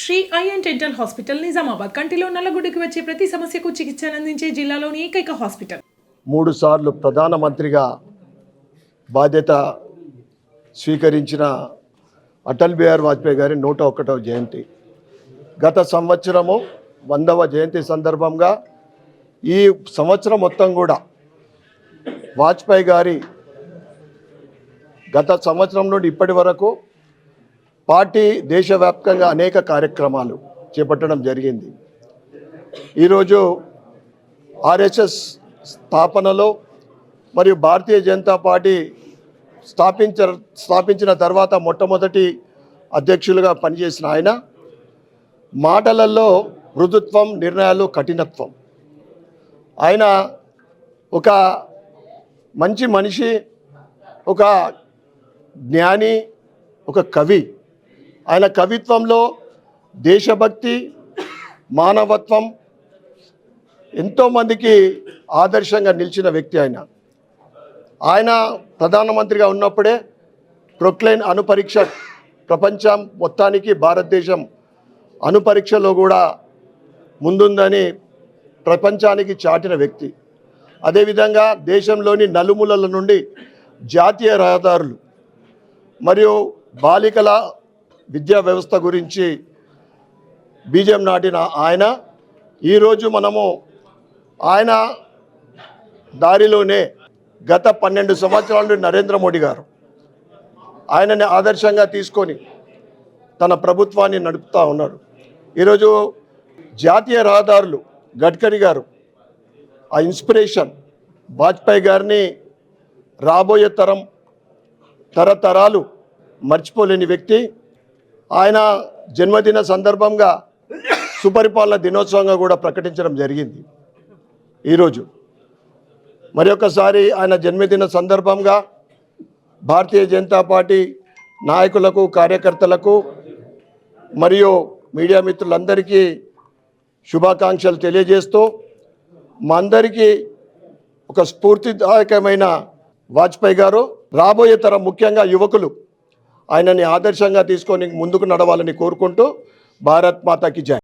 Shri IN dental hospital Nizamabad కంటిలో నల్లగుడ్డుకి వచ్చే ప్రతి సమస్యకు చికిత్సను అందించే జిల్లాలోని ఏకైక హాస్పిటల్. 3 సార్లు ప్రధానమంత్రిగా బాధ్యత స్వీకరించిన అటల్ బిహారీ వాజ్పేయి గారి 101వ జయంతి. గత సంవత్సరము 100వ జయంతి సందర్భంగా ఈ సంవత్సరం మొత్తం కూడా వాజ్పేయి గారి గత సంవత్సరం నుండి ఇప్పటి వరకు పార్టీ దేశవ్యాప్తంగా అనేక కార్యక్రమాలు చేపట్టడం జరిగింది. ఈరోజు ఆర్ఎస్ఎస్ స్థాపనలో మరియు భారతీయ జనతా పార్టీ స్థాపించిన తర్వాత మొట్టమొదటి అధ్యక్షులుగా పనిచేసిన ఆయన మాటలలో మృదుత్వం, నిర్ణయాలు కఠినత్వం. ఆయన ఒక మంచి మనిషి, ఒక జ్ఞాని, ఒక కవి. ఆయన కవిత్వంలో దేశభక్తి, మానవత్వం ఎంతోమందికి ఆదర్శంగా నిలిచిన వ్యక్తి. ఆయన ప్రధానమంత్రిగా ఉన్నప్పుడే ప్రొక్లైన్ అణుపరీక్ష ప్రపంచం మొత్తానికి భారతదేశం అణుపరీక్షలో కూడా ముందుందని ప్రపంచానికి చాటిన వ్యక్తి. అదేవిధంగా దేశంలోని నలుమూలల నుండి జాతీయ రహదారులు మరియు బాలికల విద్యా వ్యవస్థ గురించి బీజం నాటిన ఆయన ఈరోజు మనము ఆయన దారిలోనే గత 12 సంవత్సరాల నుండి నరేంద్ర మోడీ గారు ఆయనని ఆదర్శంగా తీసుకొని తన ప్రభుత్వాన్ని నడుపుతూ ఉన్నారు. ఈరోజు జాతీయ రహదారులు గడ్కరీ గారు ఆ ఇన్స్పిరేషన్ వాజ్పేయి గారిని రాబోయే తరతరాలు మర్చిపోలేని వ్యక్తి. ఆయన జన్మదిన సందర్భంగా సుపరిపాలన దినోత్సవంగా కూడా ప్రకటించడం జరిగింది. ఈరోజు మరి ఒకసారి ఆయన జన్మదిన సందర్భంగా భారతీయ జనతా పార్టీ నాయకులకు, కార్యకర్తలకు మరియు మీడియా మిత్రులందరికీ శుభాకాంక్షలు తెలియజేస్తూ మా అందరికీ ఒక స్ఫూర్తిదాయకమైన వాజ్పేయి గారు రాబోయే తరం ముఖ్యంగా యువకులు ఆయనని ఆదర్శంగా తీసుకొని ముందుకు నడవాలని కోరుకుంటూ భారత్ మాతాకి జై.